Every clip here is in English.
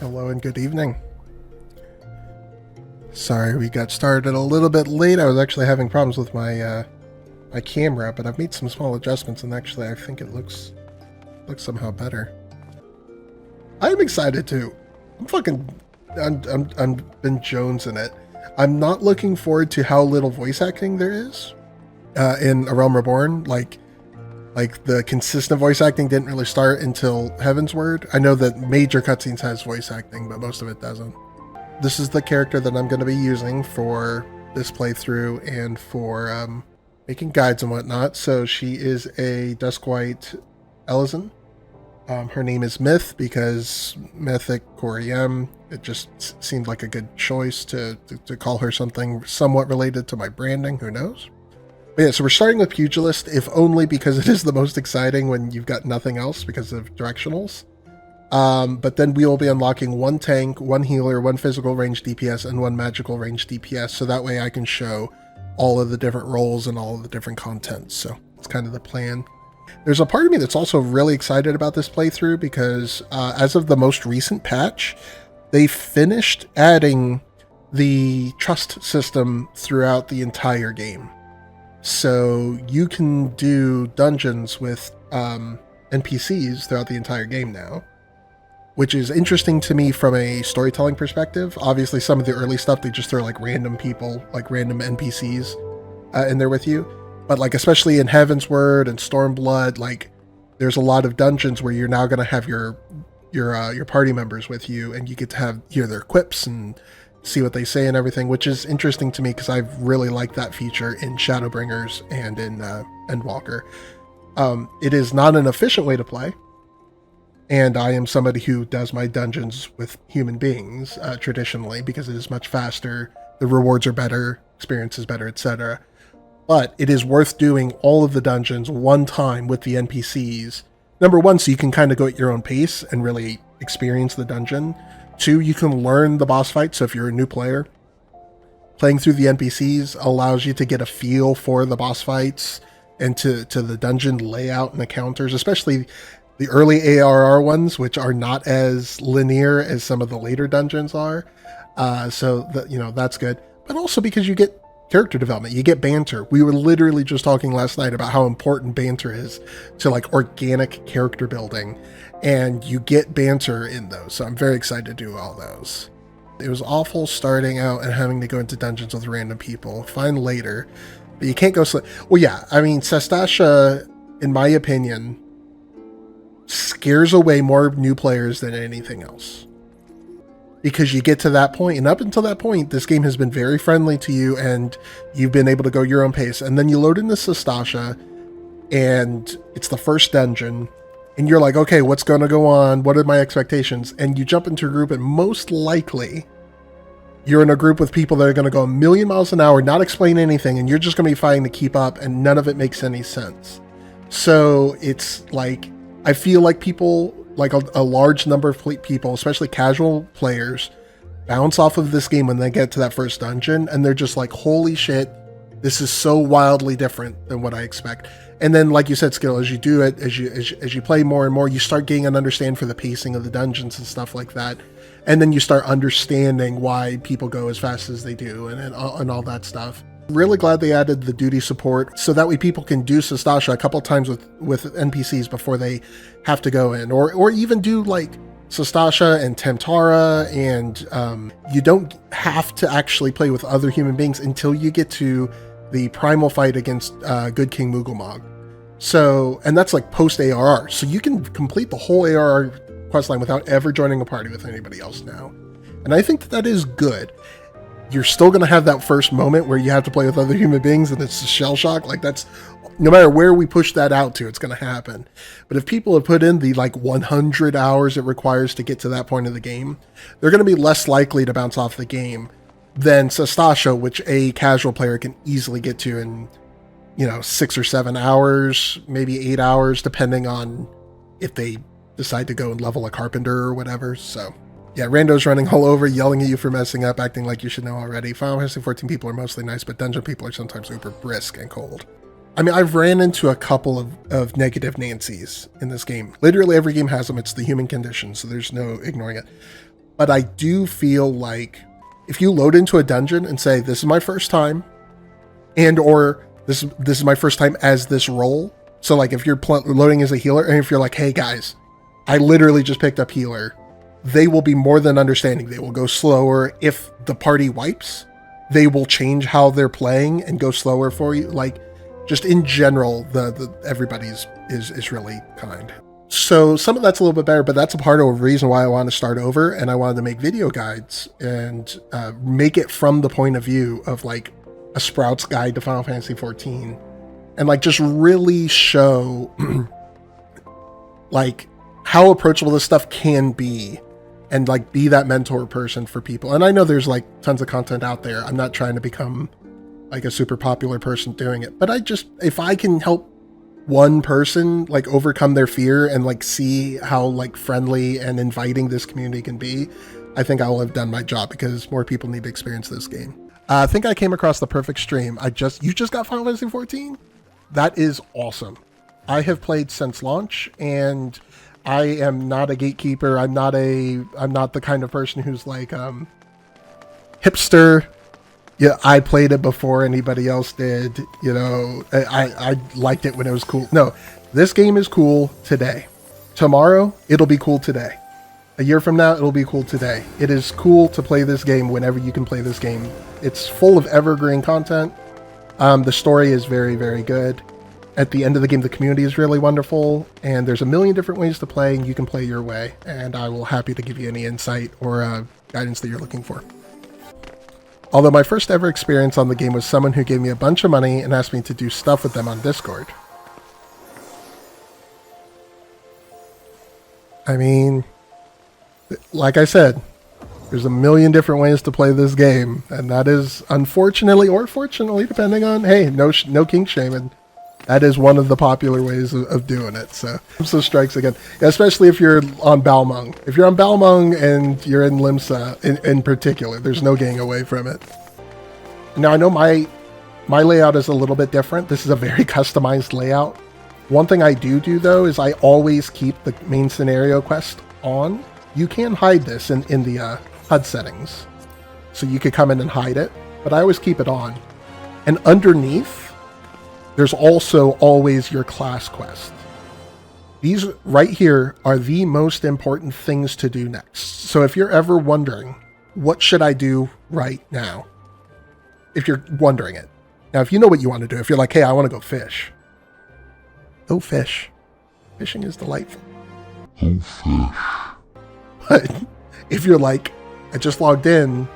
Hello and good evening. Sorry we got started a little bit late. I was actually having problems with my my camera, but I've made some small adjustments and actually I think it looks somehow better. I'm excited too. I'm been jonesing it. I'm not looking forward to how little voice acting there is in A Realm Reborn. Like the consistent voice acting didn't really start until Heaven's Word. I know that major cutscenes has voice acting, but most of it doesn't. This is the character that I'm going to be using for this playthrough and for making guides and whatnot. So she is a Duskwhite Elezen. Her name is Myth because Mythic Core EM. It just seemed like a good choice to call her something somewhat related to my branding. Who knows? But yeah, so we're starting with Pugilist, if only because it is the most exciting when you've got nothing else because of directionals. But then we will be unlocking one tank, one healer, one physical range DPS, and one magical range DPS. So that way I can show all of the different roles and all of the different content. So it's kind of the plan. There's a part of me that's also really excited about this playthrough because as of the most recent patch, they finished adding the trust system throughout the entire game. So you can do dungeons with NPCs throughout the entire game now, which is interesting to me from a storytelling perspective. Obviously, some of the early stuff, they just throw like random people, like random NPCs in there with you. But like, especially in Heaven's Word and Stormblood, like there's a lot of dungeons where you're now going to have your party members with you and you get to hear their quips and see what they say and everything, which is interesting to me because I've really liked that feature in Shadowbringers and in Endwalker. It is not an efficient way to play, and I am somebody who does my dungeons with human beings traditionally because it is much faster, the rewards are better, experience is better, etc. But it is worth doing all of the dungeons one time with the NPCs. Number one, so you can kind of go at your own pace and really experience the dungeon. Two, you can learn the boss fight. So if you're a new player, playing through the NPCs allows you to get a feel for the boss fights and to the dungeon layout and the counters, especially the early ARR ones, which are not as linear as some of the later dungeons are. So that's good. But also because you get character development, you get banter. We were literally just talking last night about how important banter is to like organic character building, and you get banter in those. So I'm very excited to do all those. It was awful starting out and having to go into dungeons with random people. Fine later, but you can't go well, yeah, I mean, Sastasha, in my opinion, scares away more new players than anything else. Because you get to that point, and up until that point, this game has been very friendly to you, and you've been able to go your own pace. And then you load into Sastasha, and it's the first dungeon, and you're like, okay, what's going to go on? What are my expectations? And you jump into a group, and most likely, you're in a group with people that are going to go a million miles an hour, not explain anything, and you're just going to be fighting to keep up, and none of it makes any sense. So it's like, I feel like people, like a large number of people, especially casual players, bounce off of this game when they get to that first dungeon, and they're just like, holy shit, this is so wildly different than what I expect. And then, like you said, Skill, as you do it, as you play more and more, you start getting an understanding for the pacing of the dungeons and stuff like that. And then you start understanding why people go as fast as they do and all that stuff. Really glad they added the duty support so that way people can do Sastasha a couple times with NPCs before they have to go in, or even do like Sastasha and Temtara, and you don't have to actually play with other human beings until you get to the primal fight against Good King Mughal. So, and that's like post ARR, so you can complete the whole ARR questline without ever joining a party with anybody else now, and I think that is good. You're still going to have that first moment where you have to play with other human beings and it's a shell shock. Like that's, no matter where we push that out to, it's going to happen. But if people have put in the like 100 hours it requires to get to that point of the game, they're going to be less likely to bounce off the game than Sastasha, which a casual player can easily get to in, 6 or 7 hours, maybe 8 hours, depending on if they decide to go and level a carpenter or whatever. So yeah, randos running all over, yelling at you for messing up, acting like you should know already. Final Fantasy XIV people are mostly nice, but dungeon people are sometimes super brisk and cold. I mean, I've ran into a couple of negative Nancys in this game. Literally every game has them. It's the human condition, so there's no ignoring it. but I do feel like if you load into a dungeon and say, this is my first time, and or this is my first time as this role. So like if you're loading as a healer, and if you're like, hey guys, I literally just picked up healer, they will be more than understanding. They will go slower. If the party wipes, they will change how they're playing and go slower for you. Like, just in general, the everybody's is really kind. So some of that's a little bit better, but that's a part of the reason why I want to start over, and I wanted to make video guides and make it from the point of view of like a Sprout's guide to Final Fantasy XIV, and like just really show like how approachable this stuff can be, and like be that mentor person for people. And I know there's like tons of content out there. I'm not trying to become like a super popular person doing it, but if I can help one person like overcome their fear and like see how like friendly and inviting this community can be, I think I will have done my job, because more people need to experience this game. I think I came across the perfect stream. You just got Final Fantasy XIV? That is awesome. I have played since launch, and I am not a gatekeeper. I'm not the kind of person who's like hipster. Yeah, I played it before anybody else did. You know, I liked it when it was cool. No, this game is cool today. Tomorrow, it'll be cool today. A year from now, it'll be cool today. It is cool to play this game whenever you can play this game. It's full of evergreen content. The story is very, very good. At the end of the game, the community is really wonderful, and there's a million different ways to play, and you can play your way, and I will happy to give you any insight or guidance that you're looking for. Although my first ever experience on the game was someone who gave me a bunch of money and asked me to do stuff with them on Discord. I mean, like I said, there's a million different ways to play this game, and that is, unfortunately or fortunately, depending on, hey, no kink shaming, that is one of the popular ways of doing it. So strikes again, especially if you're on Balmung. If you're on Balmung and you're in Limsa in particular, there's no getting away from it. Now I know my layout is a little bit different. This is a very customized layout. One thing I do though is I always keep the main scenario quest on. You can hide this in the HUD settings, so you could come in and hide it, but I always keep it on. And underneath, there's also always your class quest. These right here are the most important things to do next. So if you're ever wondering, what should I do right now? If you're wondering it. Now, if you know what you want to do, if you're like, hey, I want to go fish. Go fish. Fishing is delightful. Go fish. But if you're like, I just logged in.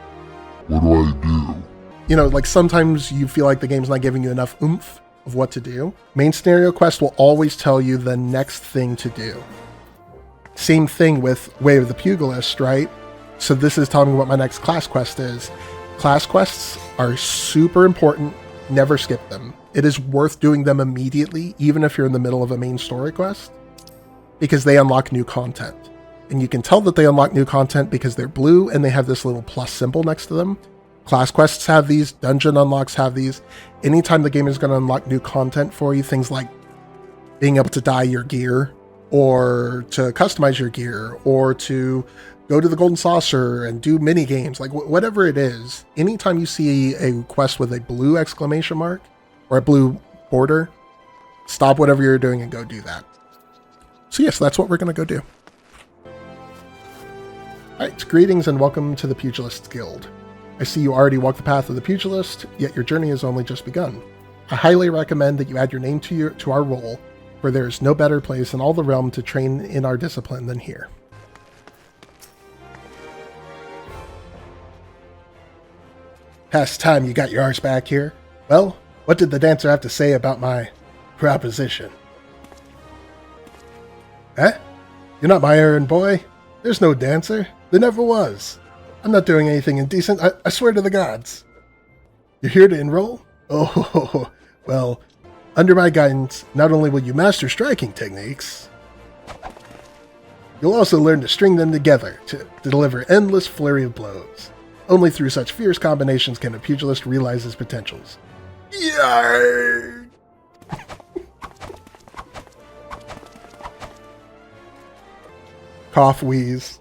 What do I do? You know, like sometimes you feel like the game's not giving you enough oomph of what to do. Main scenario quest will always tell you the next thing to do. Same thing with Way of the Pugilist, right? So this is telling me what my next class quest is. Class quests are super important. Never skip them. It is worth doing them immediately, even if you're in the middle of a main story quest, because they unlock new content. And you can tell that they unlock new content because they're blue and they have this little plus symbol next to them. Class quests have these, dungeon unlocks have these. Anytime the game is going to unlock new content for you, things like being able to dye your gear, or to customize your gear, or to go to the Golden Saucer and do mini games, like whatever it is, anytime you see a quest with a blue exclamation mark or a blue border, stop whatever you're doing and go do that. So yes, that's what we're going to go do. Alright, greetings and welcome to the Pugilist Guild. I see you already walked the path of the Pugilist, yet your journey has only just begun. I highly recommend that you add your name to our role, for there is no better place in all the realm to train in our discipline than here. Past time you got your arse back here. Well, what did the dancer have to say about my proposition? Huh? You're not my errand boy? There's no dancer. There never was. I'm not doing anything indecent. I swear to the gods. You're here to enroll? Oh, well, under my guidance, not only will you master striking techniques, you'll also learn to string them together to deliver endless flurry of blows. Only through such fierce combinations can a pugilist realize his potentials. Yarr! Cough, wheeze.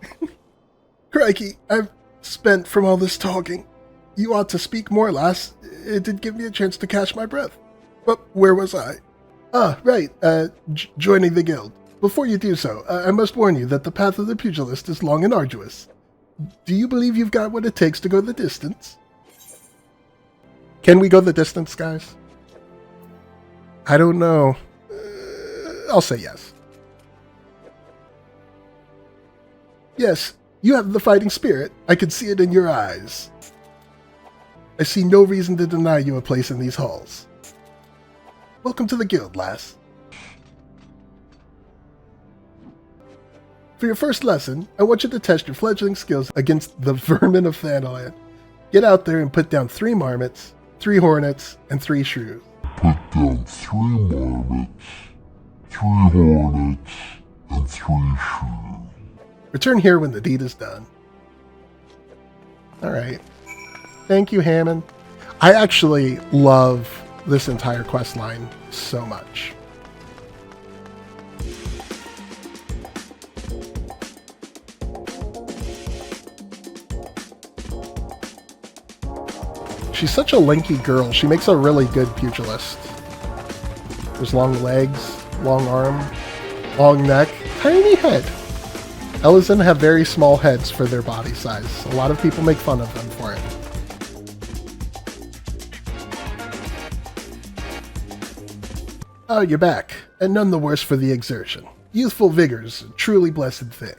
Crikey, I've spent from all this talking. You ought to speak more, lass. It did give me a chance to catch my breath. But where was I? Ah, right, joining the guild. Before you do so, I must warn you that the path of the Pugilist is long and arduous. Do you believe you've got what it takes to go the distance? Can we go the distance, guys? I don't know. I'll say yes. Yes, you have the fighting spirit. I can see it in your eyes. I see no reason to deny you a place in these halls. Welcome to the guild, lass. For your first lesson, I want you to test your fledgling skills against the vermin of Thanaland. Get out there and put down 3 marmots, 3 hornets, and 3 shrews. Put down 3 marmots, 3 hornets, and 3 shrews. Return here when the deed is done. Alright. Thank you, Hammond. I actually love this entire quest line so much. She's such a lanky girl. She makes a really good pugilist. There's long legs, long arm, long neck, tiny head. Elysian have very small heads for their body size. A lot of people make fun of them for it. Oh, you're back, and none the worse for the exertion. Youthful vigor's a truly blessed thing.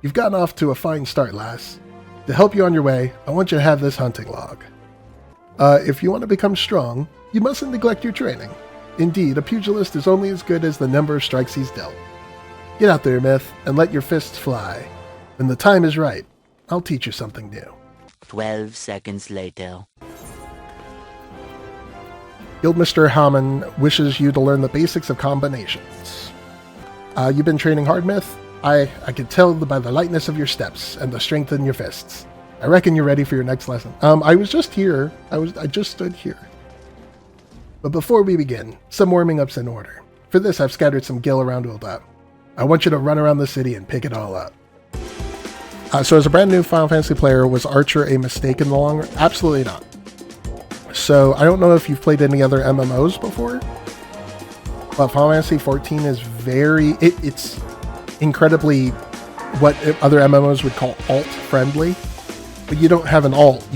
You've gotten off to a fine start, lass. To help you on your way, I want you to have this hunting log. If you want to become strong, you mustn't neglect your training. Indeed, a pugilist is only as good as the number of strikes he's dealt. Get out there, Myth, and let your fists fly. When the time is right, I'll teach you something new. 12 seconds later. Guildmaster Hammond wishes you to learn the basics of combinations. You've been training hard, Myth? I can tell by the lightness of your steps and the strength in your fists. I reckon you're ready for your next lesson. I was just here. I just stood here. But before we begin, some warming up's in order. For this, I've scattered some gil around Ul'dah. I want you to run around the city and pick it all up. So as a brand new Final Fantasy player, was Archer a mistake in the long run? Absolutely not. So I don't know if you've played any other MMOs before, but Final Fantasy XIV is it's incredibly what other MMOs would call alt-friendly. But you don't have an alt.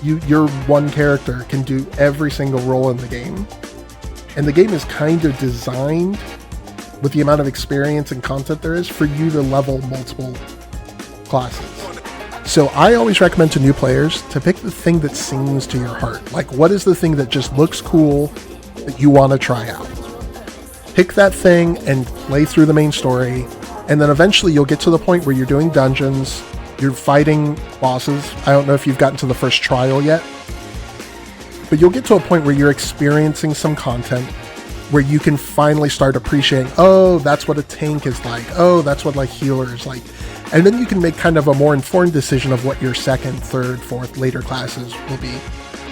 Your one character can do every single role in the game. And the game is kind of designed with the amount of experience and content there is for you to level multiple classes. So I always recommend to new players to pick the thing that sings to your heart. Like, what is the thing that just looks cool that you want to try out? Pick that thing and play through the main story. And then eventually you'll get to the point where you're doing dungeons. You're fighting bosses. I don't know if you've gotten to the first trial yet, but you'll get to a point where you're experiencing some content where you can finally start appreciating, oh, that's what a tank is like. Oh, that's what like healer is like. And then you can make kind of a more informed decision of what your second, third, fourth, later classes will be.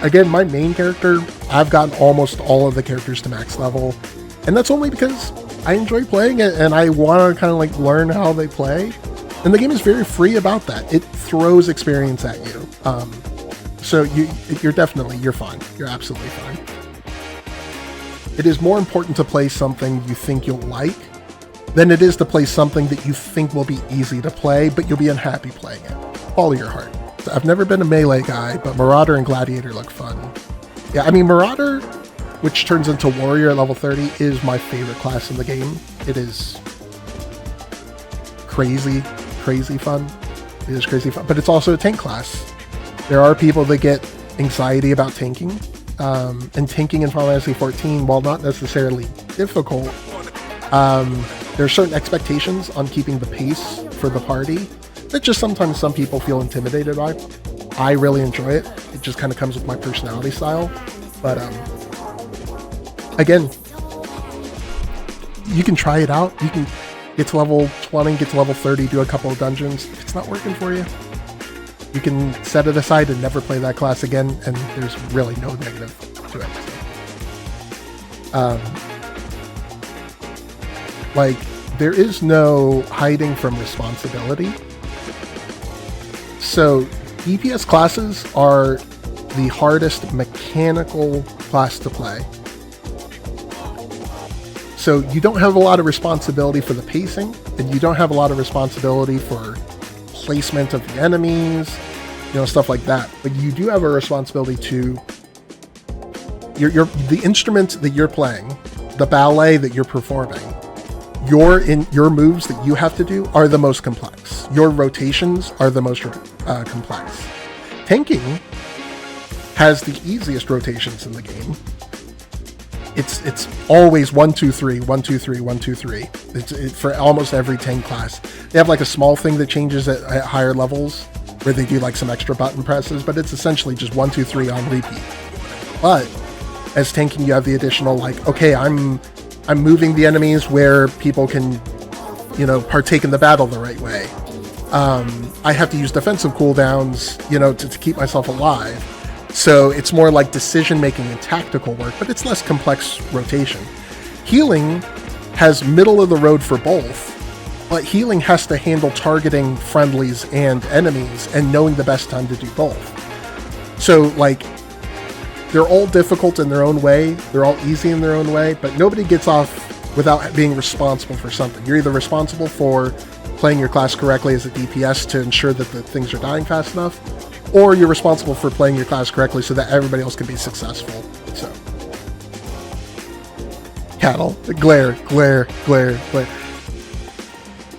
Again, my main character, I've gotten almost all of the characters to max level, and that's only because I enjoy playing it and I want to kind of like learn how they play. And the game is very free about that. It throws experience at you. So you're fine. You're absolutely fine. It is more important to play something you think you'll like than it is to play something that you think will be easy to play, but you'll be unhappy playing it. Follow your heart. So I've never been a melee guy, but Marauder and Gladiator look fun. Yeah, I mean, Marauder, which turns into Warrior at level 30, is my favorite class in the game. It is crazy fun. It is crazy fun, but it's also a tank class. There are people that get anxiety about tanking, and tanking in Final Fantasy XIV, while not necessarily difficult, there are certain expectations on keeping the pace for the party that just sometimes some people feel intimidated by. I really enjoy it. It just kind of comes with my personality style. But again, you can try it out. You can get to level 20, get to level 30, do a couple of dungeons. If it's not working for you, you can set it aside and never play that class again, and there's really no negative to it. Like, there is no hiding from responsibility. So DPS classes are the hardest mechanical class to play. So you don't have a lot of responsibility for the pacing, and you don't have a lot of responsibility for placement of the enemies, stuff like that. But you do have a responsibility to the instrument that you're playing, the ballet that you're performing. Your moves that you have to do are the most complex. Your rotations are the most complex. Tanking has the easiest rotations in the game. It's always 1 2 3 1 2 3 1 2 3. It's for almost every tank class. They have like a small thing that changes at higher levels where they do like some extra button presses, but it's essentially just 1 2 3 on repeat. But as tanking, you have the additional like, okay, I'm moving the enemies where people can, partake in the battle the right way. I have to use defensive cooldowns, to keep myself alive. So it's more like decision-making and tactical work, but it's less complex rotation. Healing has middle of the road for both, but healing has to handle targeting friendlies and enemies and knowing the best time to do both. So, like, they're all difficult in their own way, they're all easy in their own way, but nobody gets off without being responsible for something. You're either responsible for playing your class correctly as a DPS to ensure that the things are dying fast enough, or you're responsible for playing your class correctly so that everybody else can be successful. So, cattle, glare.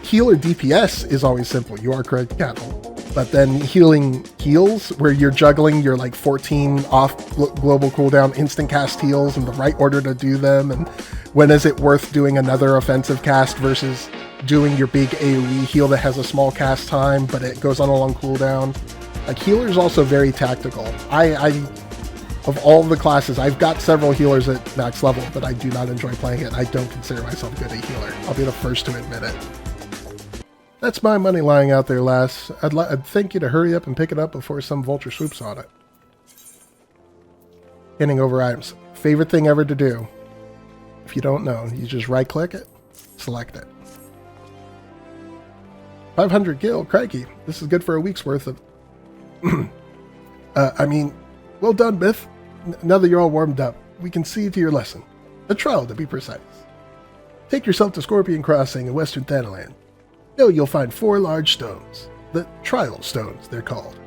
Heal or DPS is always simple. You are correct, cattle. But then healing heals, where you're juggling your like 14 off global cooldown instant cast heals in the right order to do them, and when is it worth doing another offensive cast versus doing your big AoE heal that has a small cast time but it goes on a long cooldown. Like, healer is also very tactical. I of all the classes, I've got several healers at max level, but I do not enjoy playing it. I don't consider myself good at healer. I'll be the first to admit it. That's my money lying out there, lass. I'd thank you to hurry up and pick it up before some vulture swoops on it. Handing over items. Favorite thing ever to do. If you don't know, you just right-click it, select it. 500 gil, crikey. This is good for a week's worth of... well done, Myth. Now that you're all warmed up, we can see to your lesson. A trial, to be precise. Take yourself to Scorpion Crossing in Western Thanaland. You'll find 4 large stones. The trial stones, they're called.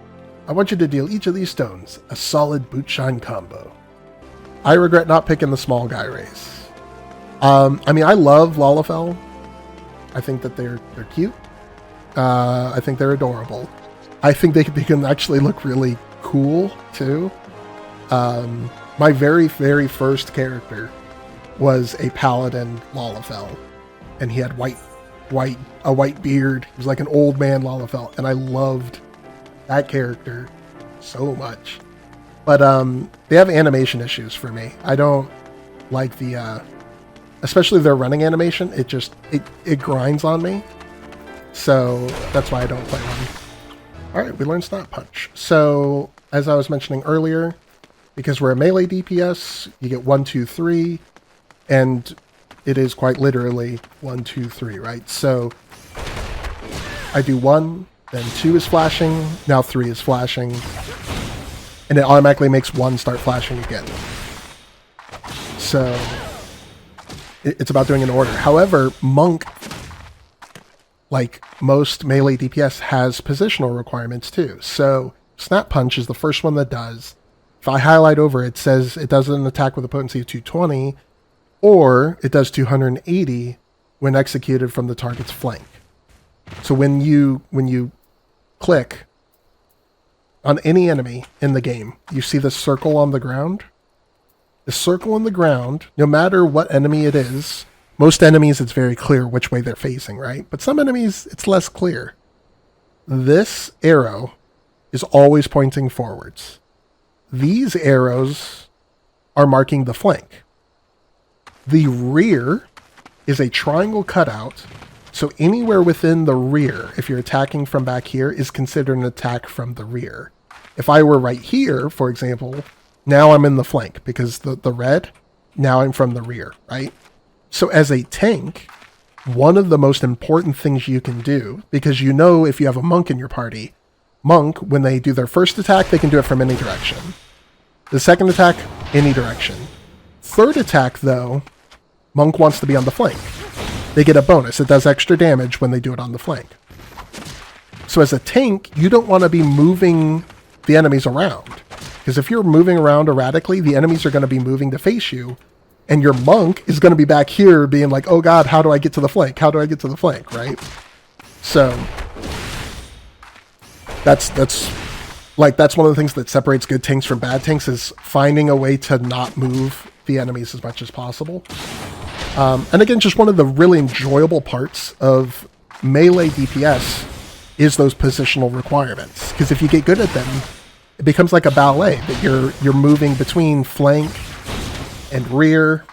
I want you to deal each of these stones a solid bootshine combo. I regret not picking the small guy race. I love Lalafell. I think that they're cute. I think they're adorable. I think they can actually look really cool, too. My very, very first character was a paladin Lalafell, and he had a white beard. He was like an old man Lalafell, and I loved that character so much. But they have animation issues for me. I don't like the, especially their running animation. It grinds on me. So that's why I don't play one. Alright, we learned Snot Punch. So, as I was mentioning earlier, because we're a melee DPS, you get 1, 2, 3, and it is quite literally 1, 2, 3, right? So, I do 1, then 2 is flashing, now 3 is flashing, and it automatically makes 1 start flashing again. So, it's about doing an order. However, Monk, like most melee DPS, has positional requirements too. So Snap Punch is the first one that does. If I highlight over, it says it does an attack with a potency of 220, or it does 280 when executed from the target's flank. So when you click on any enemy in the game, you see the circle on the ground. The circle on the ground, no matter what enemy it is, most enemies, it's very clear which way they're facing, right? But some enemies, it's less clear. This arrow is always pointing forwards. These arrows are marking the flank. The rear is a triangle cutout, so anywhere within the rear, if you're attacking from back here, is considered an attack from the rear. If I were right here, for example, now I'm in the flank, because the red, now I'm from the rear, right? So as a tank, one of the most important things you can do, because if you have a monk in your party, Monk, when they do their first attack, they can do it from any direction. The second attack, any direction. Third attack, though, Monk wants to be on the flank. They get a bonus. It does extra damage when they do it on the flank. So as a tank, you don't want to be moving the enemies around. Because if you're moving around erratically, the enemies are going to be moving to face you. And your monk is going to be back here being like, oh god, how do I get to the flank? How do I get to the flank, right? So that's one of the things that separates good tanks from bad tanks, is finding a way to not move the enemies as much as possible. And again, just one of the really enjoyable parts of melee DPS is those positional requirements. Because if you get good at them, it becomes like a ballet that you're moving between flank and rear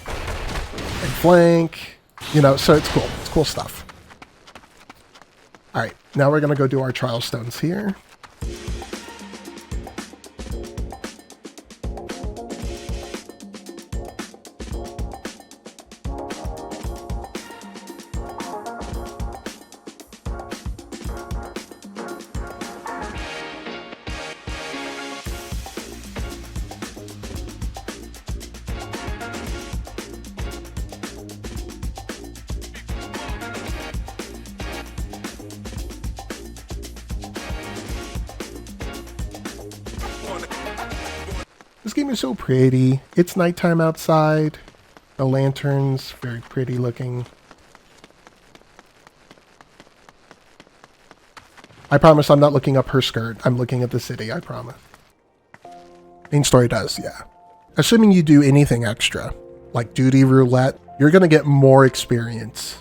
and flank, so it's cool. It's cool stuff. All right, now we're going to go do our trial stones here. This game is so pretty. It's nighttime outside. The lanterns, very pretty looking. I promise I'm not looking up her skirt. I'm looking at the city, I promise. Main story does, yeah. Assuming you do anything extra, like duty roulette, you're going to get more experience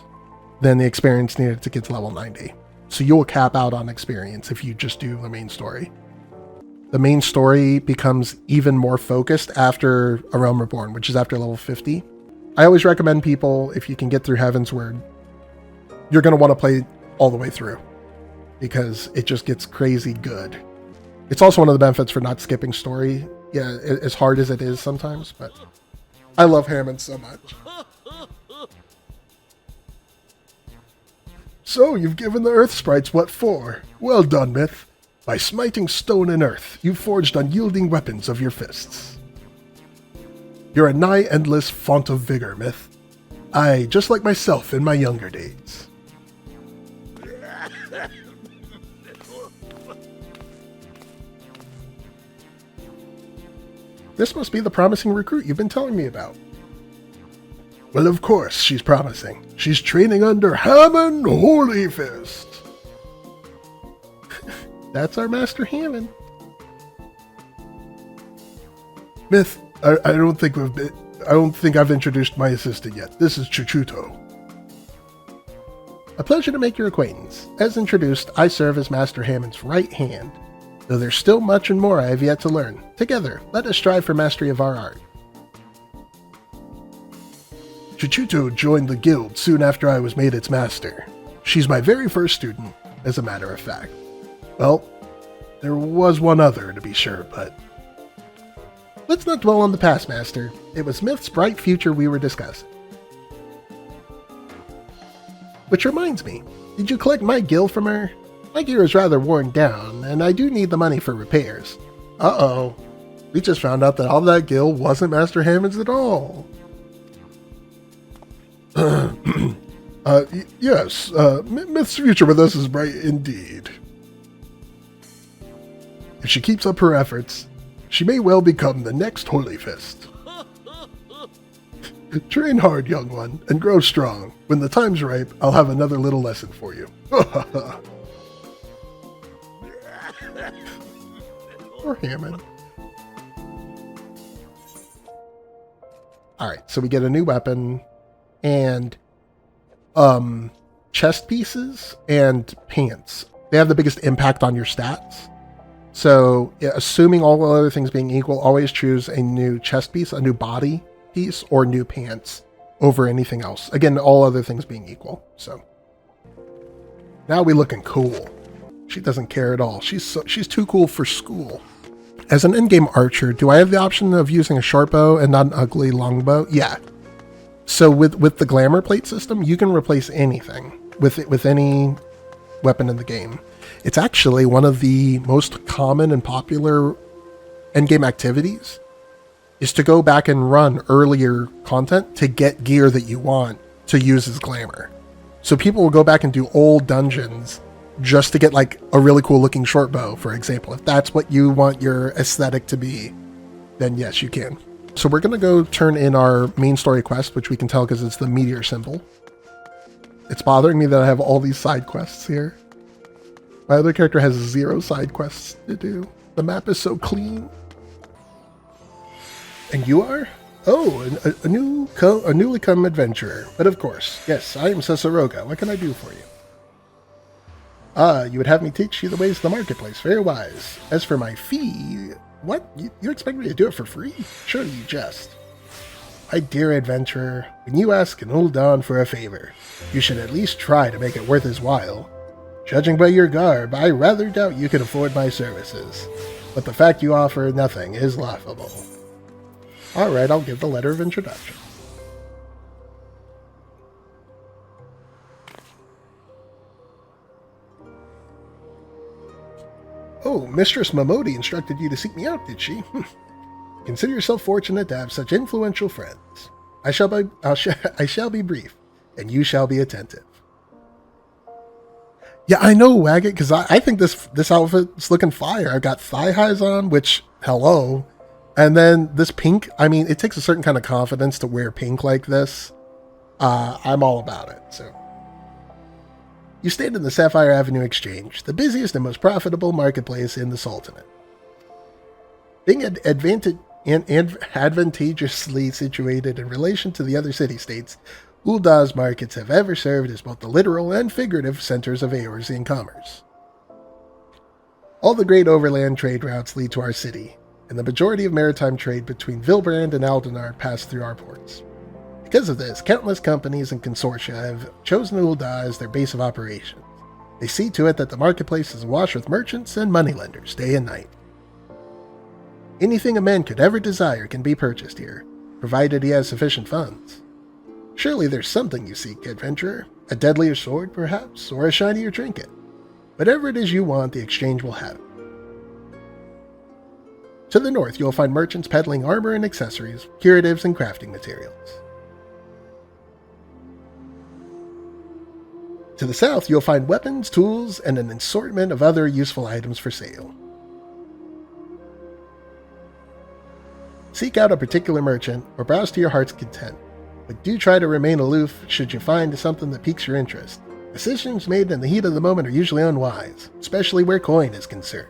than the experience needed to get to level 90. So you will cap out on experience if you just do the main story. The main story becomes even more focused after A Realm Reborn, which is after level 50. I always recommend people, if you can get through Heavensward, you're going to want to play all the way through, because it just gets crazy good. It's also one of the benefits for not skipping story. Yeah, as hard as it is sometimes, but I love Hammond so much. So, you've given the Earth Sprites what for? Well done, Myth. By smiting stone and earth, you forged unyielding weapons of your fists. You're a nigh endless font of vigor, Myth. Aye, just like myself in my younger days. This must be the promising recruit you've been telling me about. Well, of course, she's promising. She's training under Hammond Holy Fist. That's our Master Hammond. Myth, I don't think I've introduced my assistant yet. This is Chuchuto. A pleasure to make your acquaintance. As introduced, I serve as Master Hammond's right hand, though there's still much and more I have yet to learn. Together, let us strive for mastery of our art. Chuchuto joined the guild soon after I was made its master. She's my very first student, as a matter of fact. Well, there was one other to be sure, but... Let's not dwell on the past, Master. It was Myth's bright future we were discussing. Which reminds me, did you collect my gil from her? My gear is rather worn down, and I do need the money for repairs. Uh-oh. We just found out that all that gil wasn't Master Hammond's at all. Yes, Myth's future with us is bright indeed. If she keeps up her efforts, she may well become the next Holy Fist. Train hard, young one, and grow strong. When the time's ripe, I'll have another little lesson for you. Poor Hammond. Alright, so we get a new weapon, and chest pieces and pants. They have the biggest impact on your stats. So, yeah, assuming all other things being equal, always choose a new chest piece, a new body piece, or new pants over anything else. Again, all other things being equal. So, now we looking cool. She doesn't care at all. She's too cool for school. As an endgame archer, do I have the option of using a short bow and not an ugly longbow? Yeah. So with the glamour plate system, you can replace anything with any weapon in the game. It's actually one of the most common and popular endgame activities is to go back and run earlier content to get gear that you want to use as glamour. So people will go back and do old dungeons just to get like a really cool looking short bow, for example. If that's what you want your aesthetic to be, then yes, you can. So we're going to go turn in our main story quest, which we can tell because it's the meteor symbol. It's bothering me that I have all these side quests here. My other character has 0 side quests to do. The map is so clean. And you are? Oh, a newly come adventurer. But of course, yes, I am Cesaroga. What can I do for you? Ah, you would have me teach you the ways of the marketplace. Very wise. As for my fee, what? You expect me to do it for free? Surely you jest. My dear adventurer, when you ask an Ul'dah for a favor, you should at least try to make it worth his while. Judging by your garb, I rather doubt you can afford my services. But the fact you offer nothing is laughable. Alright, I'll give the letter of introduction. Oh, Mistress Momodi instructed you to seek me out, did she? Consider yourself fortunate to have such influential friends. I shall be brief, and you shall be attentive. Yeah, I know, Waggett, because I think this outfit's looking fire. I've got thigh highs on, which, hello. And then this pink, I mean, it takes a certain kind of confidence to wear pink like this. I'm all about it, so. You stand in the Sapphire Avenue Exchange, the busiest and most profitable marketplace in the Sultanate. Being advantageously situated in relation to the other city-states, Ul'dah's markets have ever served as both the literal and figurative centers of Eorzean commerce. All the great overland trade routes lead to our city, and the majority of maritime trade between Vilbrand and Aldenar pass through our ports. Because of this, countless companies and consortia have chosen Ul'dah as their base of operations. They see to it that the marketplace is awash with merchants and moneylenders day and night. Anything a man could ever desire can be purchased here, provided he has sufficient funds. Surely there's something you seek, adventurer. A deadlier sword, perhaps, or a shinier trinket. Whatever it is you want, the exchange will have it. To the north, you'll find merchants peddling armor and accessories, curatives, and crafting materials. To the south, you'll find weapons, tools, and an assortment of other useful items for sale. Seek out a particular merchant, or browse to your heart's content, but do try to remain aloof should you find something that piques your interest. Decisions made in the heat of the moment are usually unwise, especially where coin is concerned.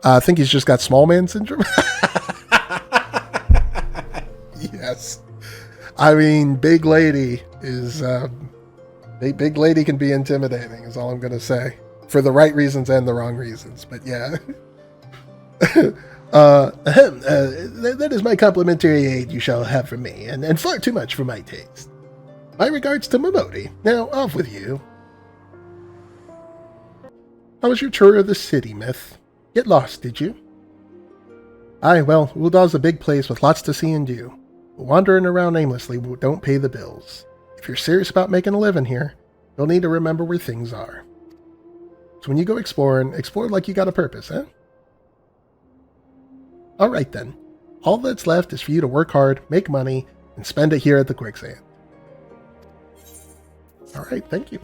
I think he's just got small man syndrome. Yes. I mean, big lady is... Big lady can be intimidating, is all I'm going to say. For the right reasons and the wrong reasons, but yeah. That is my complimentary aid you shall have from me, and far too much for my taste. My regards to Momodi. Now, off with you. How was your tour of the city, Myth? Get lost, did you? Aye, well, Ul'dah's a big place with lots to see and do. But wandering around aimlessly don't pay the bills. If you're serious about making a living here, you'll need to remember where things are. So when you go exploring, explore like you got a purpose, eh? Alright then. All that's left is for you to work hard, make money, and spend it here at the quicksand. Alright, thank you.